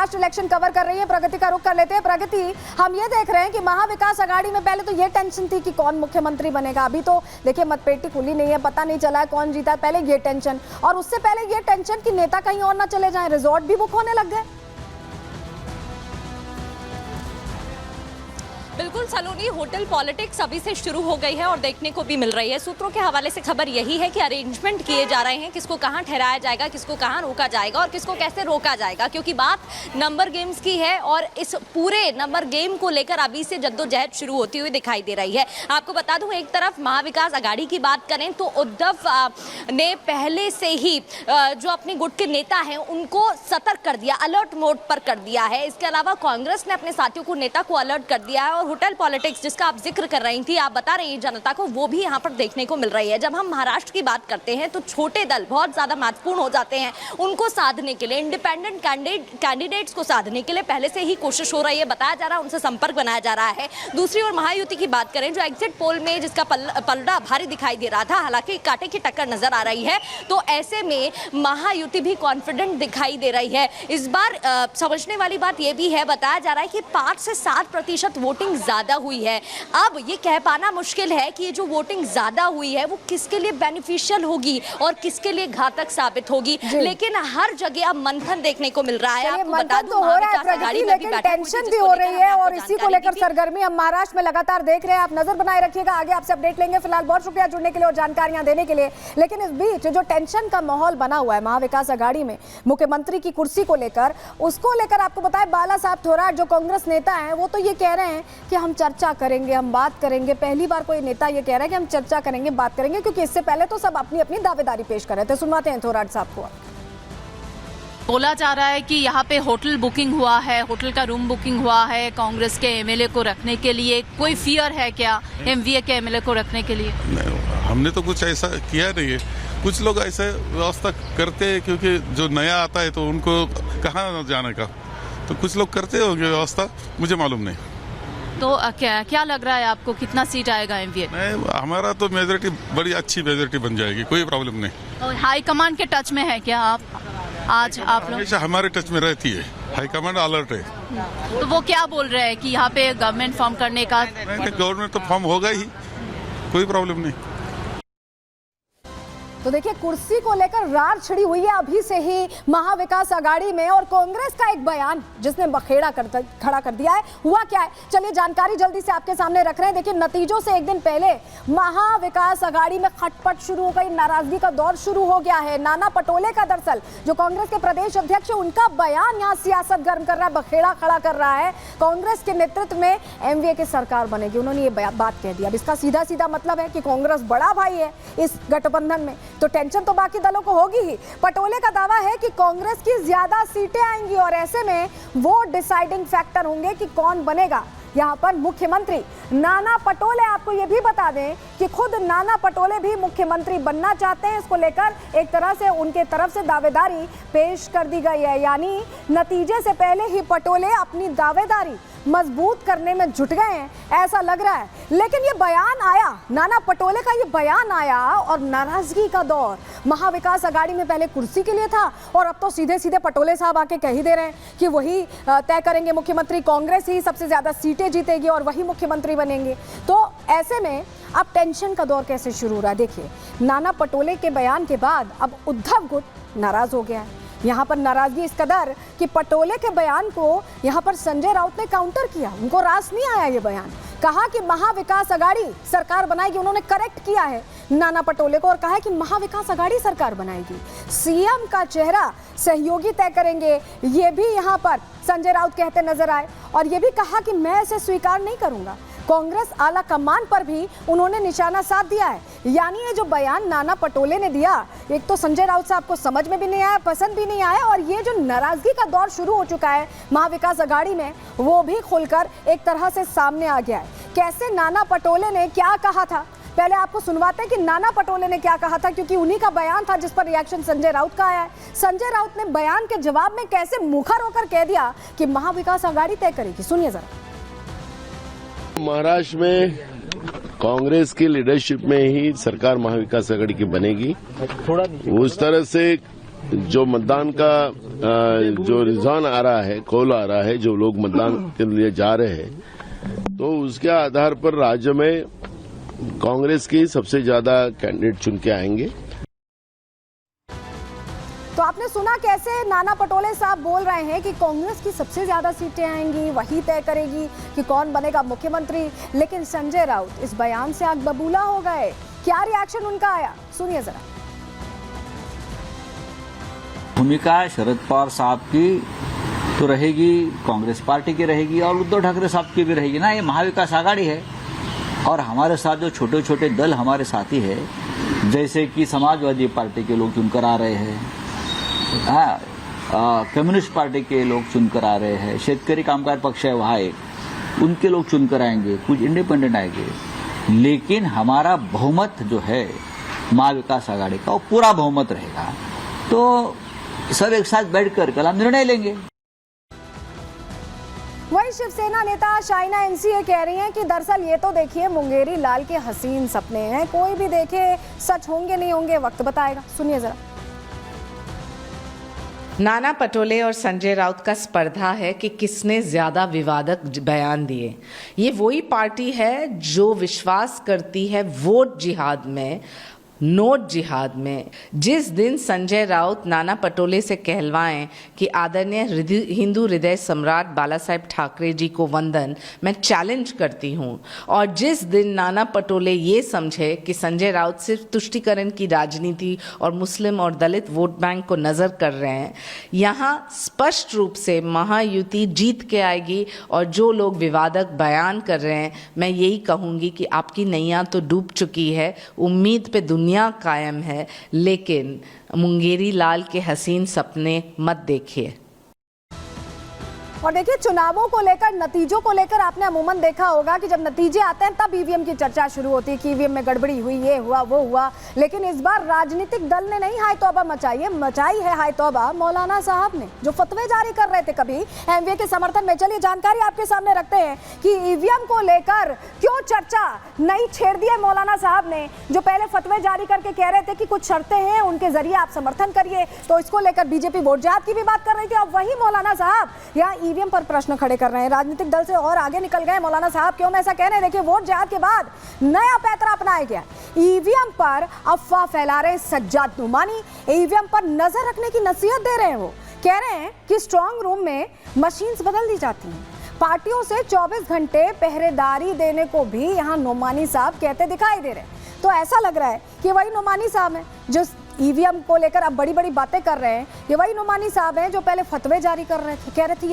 Maharashtra election cover कर रही है, प्रगति का रुख कर लेते हैं। प्रगति, हम ये देख रहे हैं कि महाविकास आघाड़ी में पहले तो ये टेंशन थी कि कौन मुख्यमंत्री बनेगा। अभी तो देखिए मतपेटी खुली नहीं है, पता नहीं चला है कौन जीता। पहले ये टेंशन, और उससे पहले ये टेंशन कि नेता कहीं और ना चले जाएं, रिजॉर्ट भी बुक होने लग गए। बिल्कुल सलोनी, होटल पॉलिटिक्स अभी से शुरू हो गई है और देखने को भी मिल रही है। सूत्रों के हवाले से खबर यही है कि अरेंजमेंट किए जा रहे हैं, किसको कहां ठहराया जाएगा, किसको कहां रोका जाएगा और किसको कैसे रोका जाएगा, क्योंकि बात नंबर गेम्स की है और इस पूरे नंबर गेम को लेकर अभी से जद्दोजहद शुरू होती हुई दिखाई दे रही है। आपको बता दूं, एक तरफ महाविकास आघाड़ी की बात करें तो उद्धव ने पहले से ही जो अपने गुट के नेता हैं उनको सतर्क कर दिया, अलर्ट मोड पर कर दिया है। इसके अलावा कांग्रेस ने अपने साथियों को, नेता को अलर्ट कर दिया है और होटल पॉलिटिक्स जिसका आप जिक्र कर रही थी, आप बता रही हैं जनता को, वो भी यहाँ पर देखने को मिल रही है। जब हम महाराष्ट्र की बात करते हैं तो छोटे दल बहुत ज्यादा महत्वपूर्ण हो जाते हैं। उनको साधने के लिए, इंडिपेंडेंट कैंडिडेट्स को साधने के लिए पहले से ही कोशिश हो रही है, बताया जा रहा है, उनसे संपर्क बनाया जा रहा है। दूसरी ओर महायुति की बात करें, जो एग्जिट पोल में जिसका पलड़ा भारी दिखाई दे रहा था, हालांकि कांटे की टक्कर नजर आ रही है, तो ऐसे में महायुति भी कॉन्फिडेंट दिखाई दे रही है। इस बार समझने वाली बात यह भी है, बताया जा रहा है कि 5 से 7% वोटिंग ज्यादा हुई है। अब ये कह पाना मुश्किल है कि ये जो वोटिंग ज्यादा हुई है वो किसके लिए बेनिफिशियल होगी और किसके लिए घातक साबित होगी, लेकिन हर जगह अब मंथन देखने को मिल रहा है। आपको बता दूं, लेकिन टेंशन भी हो रही है और इसी को लेकर सरगर्मी हम महाराष्ट्र में लगातार देख रहे हैं। आप नजर बनाए रखिएगा, आगे आपसे अपडेट लेंगे। फिलहाल बहुत शुक्रिया जुड़ने के लिए और जानकारियां देने के लिए। लेकिन इस बीच जो टेंशन का माहौल बना हुआ है महाविकास आघाड़ी में मुख्यमंत्री की कुर्सी को लेकर, उसको लेकर आपको बताएं, बाला साहब थोराट जो कांग्रेस नेता हैं वो तो ये कह रहे हैं कि हम चर्चा करेंगे, हम बात करेंगे। पहली बार कोई नेता ये कह रहा है कि हम चर्चा करेंगे, बात करेंगे, क्योंकि इससे पहले तो सब अपनी अपनी दावेदारी पेश कर रहे थे। सुनवाते हैं थोराट साहब को। बोला जा रहा है कि यहाँ पे होटल बुकिंग हुआ है, होटल का रूम बुकिंग हुआ है कांग्रेस के एमएलए को रखने के लिए। कोई फियर है क्या एमवीए के एमएलए को रखने के लिए? नहीं, हमने तो कुछ ऐसा किया नहीं है। कुछ लोग ऐसे व्यवस्था करते हैं क्योंकि जो नया आता है तो उनको कहाँ जाने का, तो कुछ लोग करते होंगे व्यवस्था, मुझे मालूम नहीं। तो क्या लग रहा है आपको, कितना सीट आएगा एमवीए? हमारा तो मेजोरिटी बड़ी अच्छी मेजोरिटी बन जाएगी, कोई प्रॉब्लम नहीं। और हाईकमान के टच में है क्या आप? आज आप लोग हमेशा हमारे टच में रहती है, हाईकमांड अलर्ट है। तो वो क्या बोल रहे हैं कि यहाँ पे गवर्नमेंट फॉर्म करने का? गवर्नमेंट तो फॉर्म होगा ही, कोई प्रॉब्लम नहीं। तो देखिए, कुर्सी को लेकर रार छिड़ी हुई है अभी से ही महाविकास आघाड़ी में, और कांग्रेस का एक बयान जिसने बखेड़ा खड़ा कर दिया है। हुआ क्या है, चलिए जानकारी जल्दी से आपके सामने रख रहे हैं। देखिए, नतीजों से एक दिन पहले महाविकास आघाड़ी में खटपट शुरू हो गई, नाराजगी का दौर शुरू हो गया है। नाना पटोले का, दरअसल जो कांग्रेस के प्रदेश अध्यक्ष है, उनका बयान यहाँ सियासत गर्म कर रहा है, बखेड़ा खड़ा कर रहा है। कांग्रेस के नेतृत्व में एमवीए की सरकार बनेगी, उन्होंने ये बात कह दी। अब इसका सीधा सीधा मतलब है कि कांग्रेस बड़ा भाई है इस गठबंधन में, तो टेंशन तो बाकी दलों को होगी ही। पटोले का दावा है कि कांग्रेस की ज्यादा सीटें आएंगी और ऐसे में वो डिसाइडिंग फैक्टर होंगे कि कौन बनेगा यहाँ पर मुख्यमंत्री। नाना पटोले, आपको ये भी बता दें कि खुद नाना पटोले भी मुख्यमंत्री बनना चाहते हैं। इसको लेकर एक तरह से उनके तरफ से दावेदारी पेश कर दी गई है, यानी नतीजे से पहले ही पटोले अपनी दावेदारी मजबूत करने में जुट गए हैं, ऐसा लग रहा है। लेकिन ये बयान आया, नाना पटोले का ये बयान आया और नाराजगी का दौर महाविकास आघाड़ी में पहले कुर्सी के लिए था और अब तो सीधे सीधे पटोले साहब आके कह ही दे रहे हैं कि वही तय करेंगे मुख्यमंत्री, कांग्रेस ही सबसे ज्यादा सीटें जीतेगी और वही मुख्यमंत्री बनेंगे। तो ऐसे में अब टेंशन का दौर कैसे शुरू हो रहा है। देखिए, नाना पटोले के बयान के बाद अब उद्धव गुट नाराज हो गया है। यहाँ पर नाराजगी इस कदर कि पटोले के बयान को यहाँ पर संजय राउत ने काउंटर किया, उनको रास नहीं आया ये बयान। कहा कि महाविकास आघाड़ी सरकार बनाएगी, उन्होंने करेक्ट किया है नाना पटोले को और कहा है कि महाविकास आघाड़ी सरकार बनाएगी, सीएम का चेहरा सहयोगी तय करेंगे, ये भी यहाँ पर संजय राउत कहते नजर आए। और ये भी कहा कि मैं इसे स्वीकार नहीं करूंगा। कांग्रेस आला कमान पर भी उन्होंने निशाना साध दिया है। यानी ये जो बयान नाना पटोले ने दिया, एक तो संजय राउत साहब को समझ में भी नहीं आया, पसंद भी नहीं आया, और ये जो नाराजगी का दौर शुरू हो चुका है महाविकास आघाड़ी में, वो भी खुलकर एक तरह से सामने आ गया है। कैसे नाना पटोले ने क्या कहा था, पहले आपको सुनवाते हैं कि नाना पटोले ने क्या कहा था, क्योंकि उन्हीं का बयान था जिस पर रिएक्शन संजय राउत का आया है। संजय राउत ने बयान के जवाब में कैसे मुखर होकर कह दिया कि महाविकास आघाड़ी तय करेगी, सुनिए जरा। महाराष्ट्र में कांग्रेस की लीडरशिप में ही सरकार महाविकास आघाड़ी की बनेगी। उस तरह से जो मतदान का जो रुझान आ रहा है, कॉल आ रहा है, जो लोग मतदान के लिए जा रहे हैं, तो उसके आधार पर राज्य में कांग्रेस की सबसे ज्यादा कैंडिडेट चुन के आएंगे। तो आपने सुना कैसे नाना पटोले साहब बोल रहे हैं कि कांग्रेस की सबसे ज्यादा सीटें आएंगी, वही तय करेगी कि कौन बनेगा मुख्यमंत्री। लेकिन संजय राउत इस बयान से आग बबूला हो गए। क्या रिएक्शन उनका आया, सुनिए जरा। भूमिका शरद पवार साहब की तो रहेगी, कांग्रेस पार्टी की रहेगी और उद्धव ठाकरे साहब की भी रहेगी ना। ये महाविकास आघाड़ी है और हमारे साथ जो छोटे छोटे दल हमारे साथी है, जैसे कि समाजवादी पार्टी के लोग चुनकर आ रहे हैं, कम्युनिस्ट पार्टी के लोग चुनकर आ रहे हैं, शेतकरी कामगार पक्ष है वहाँ एक, उनके लोग चुनकर आएंगे, कुछ इंडिपेंडेंट आएंगे। लेकिन हमारा बहुमत जो है महाविकास आघाड़ी का, वो पूरा बहुमत रहेगा। तो सब एक साथ बैठकर कल हम निर्णय लेंगे। वही शिवसेना नेता शाइना एनसीए कह रही हैं कि दरअसल ये तो देखिए मुंगेरी लाल के हसीन सपने हैं, कोई भी देखे, सच होंगे नहीं होंगे वक्त बताएगा। सुनिए जरा। नाना पटोले और संजय राउत का स्पर्धा है कि किसने ज्यादा विवादक बयान दिए। ये वही पार्टी है जो विश्वास करती है वोट जिहाद में, नोट जिहाद में। जिस दिन संजय राउत नाना पटोले से कहलवाएं कि आदरणीय हिंदू हृदय सम्राट बाला साहेब ठाकरे जी को वंदन, मैं चैलेंज करती हूं, और जिस दिन नाना पटोले ये समझे कि संजय राउत सिर्फ तुष्टीकरण की राजनीति और मुस्लिम और दलित वोट बैंक को नजर कर रहे हैं, यहाँ स्पष्ट रूप से महायुति जीत के आएगी। और जो लोग विवादक बयान कर रहे हैं, मैं यही कहूंगी कि आपकी नैया तो डूब चुकी है, उम्मीद पे दुनिया कायम है, लेकिन मुंगेरी लाल के हसीन सपने मत देखिए। और देखिए चुनावों को लेकर, नतीजों को लेकर आपने अमूमन देखा होगा कि जब नतीजे आते हैं तब ईवीएम की चर्चा शुरू होती है कि ईवीएम में गड़बड़ी हुई, ये हुआ वो हुआ। लेकिन इस बार राजनीतिक दल ने नहीं हाय तौबा मचाई है हाय तौबा मौलाना साहब ने, जो फतवे जारी कर रहे थे कभी एमवीए के समर्थन में। चलिए जानकारी आपके सामने रखते हैं कि ईवीएम को लेकर क्यों चर्चा नई छेड़ दी है मौलाना साहब ने, जो पहले फतवे जारी करके कह रहे थे कि कुछ शर्तें हैं, उनके जरिए आप समर्थन करिए, तो इसको लेकर बीजेपी वोट जिहाद की भी बात कर रही थी। अब वही मौलाना साहब यहाँ ईवीएम पर प्रश्न खड़े कर रहे हैं। राजनीतिक दल से और आगे निकल गए मौलाना साहब। क्यों मैं ऐसा कह रहे हैं? देखिए वोट जिहाद के बाद नया पैतरा अपनाया गया। ईवीएम पर अफवाह फैला रहे सज्जाद नुमानी, ईवीएम पर नजर रखने की नसीहत दे रहे हैं। वो कह रहे हैं कि स्ट्रांग रूम में मशीन्स बदल दी जाती हैं, पार्टियों से 24 घंटे पहरेदारी देने को भी यहाँ नुमानी साहब कहते दिखाई दे रहे हैं। तो ऐसा लग रहा है कि वही नुमानी साहब हैं जो ईवीएम को लेकर अब बड़ी बड़ी बातें कर रहे हैं। ये वही नुमानी साहब हैं जो पहले फतवे जारी कर रहे थे, कह रहे थे ये